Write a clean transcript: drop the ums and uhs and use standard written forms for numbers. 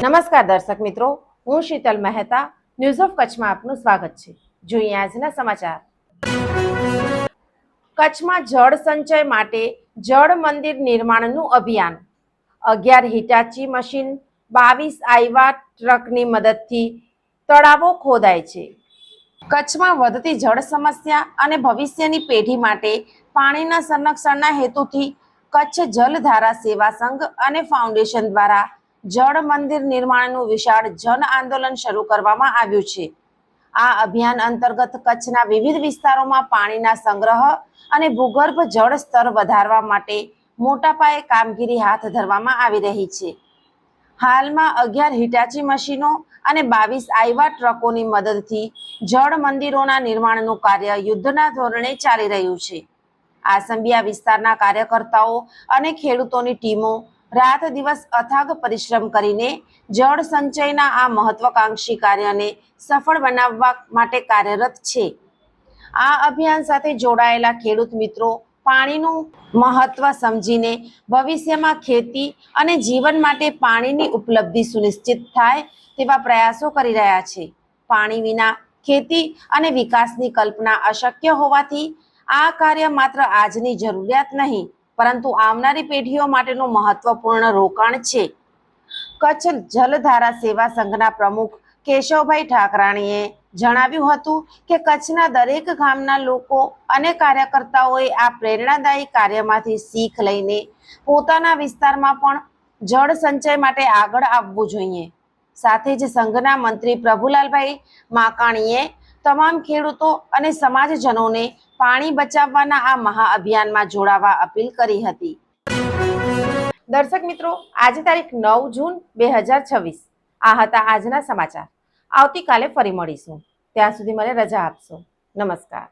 નમસ્કાર દર્શક મિત્રો, હું શીતલ મહેતા ન્યૂઝ ઓફ કચ્છમાં આપનું સ્વાગત છે। જોઈએ આજના સમાચાર। કચ્છમાં જળ સંચય માટે જળ મંદિર નિર્માણનું અભિયાન। 11 હિટાચી મશીન 22 આઈવા ટ્રકની મદદથી તળાવો ખોદાય છે। કચ્છમાં વધતી જળ સમસ્યા અને ભવિષ્યની પેઢી માટે પાણીના સંરક્ષણના હેતુથી કચ્છ જલધારા સેવા સંઘ અને ફાઉન્ડેશન દ્વારા જળ મંદિર નિર્માણનું વિશાળ જન આંદોલન શરૂ કરવામાં આવ્યું છે। આ અભિયાન અંતર્ગત કચ્છના વિવિધ વિસ્તારોમાં પાણીના સંગ્રહ અને ભૂગર્ભ જળ સ્તર વધારવા માટે મોટા પાયે કામગીરી હાથ ધરવામાં આવી રહી છે। હાલમાં 11 હિટાચી મશીનો અને 22 આઈવા ટ્રકોની મદદથી જળ મંદિરોના નિર્માણનું કાર્ય યુદ્ધના ધોરણે ચાલી રહ્યું છે। આસંબિયા વિસ્તારના કાર્યકર્તાઓ અને ખેડૂતોની ટીમો રાત દિવસ અથાગ પરિશ્રમ કરીને જળ સંચયના આ મહત્વાકાંક્ષી કાર્યને સફળ બનાવવા માટે કાર્યરત છે। આ અભિયાન સાથે જોડાયેલા ખેડૂત મિત્રો પાણીનું મહત્વ સમજીને ભવિષ્યમાં ખેતી અને જીવન માટે પાણીની ઉપલબ્ધિ સુનિશ્ચિત થાય તેવા પ્રયાસો કરી રહ્યા છે। પાણી વિના ખેતી અને વિકાસની કલ્પના અશક્ય હોવાથી આ કાર્ય માત્ર આજની જરૂરિયાત નહીં પરંતુ આવનારી પેઢીઓ માટેનું મહત્વપૂર્ણ રોકાણ છે। કચ્છ જલધારા સેવા સંઘના પ્રમુખ કેશવભાઈ ઠાકરાણીએ જણાવ્યું હતું કે કચ્છના દરેક ગામના લોકો અને કાર્યકર્તાઓએ આ પ્રેરણાદાયી કાર્યમાંથી શીખ લઈને પોતાના વિસ્તારમાં પણ જળ સંચય માટે આગળ આવવું જોઈએ। સાથે જ સંઘના મંત્રી પ્રભુલાલભાઈ માકાણીએ તમામ ખેડૂતો અને સમાજજનોને પાણી બચાવવાના આ મહાઅભિયાનમાં જોડાવા અપીલ કરી હતી। દર્શક મિત્રો, આજે તારીખ 9 જૂન 2026 આ હતા આજના સમાચાર। આવતીકાલે ફરી મળીશું, ત્યાં સુધી મને રજા આપશો। નમસ્કાર।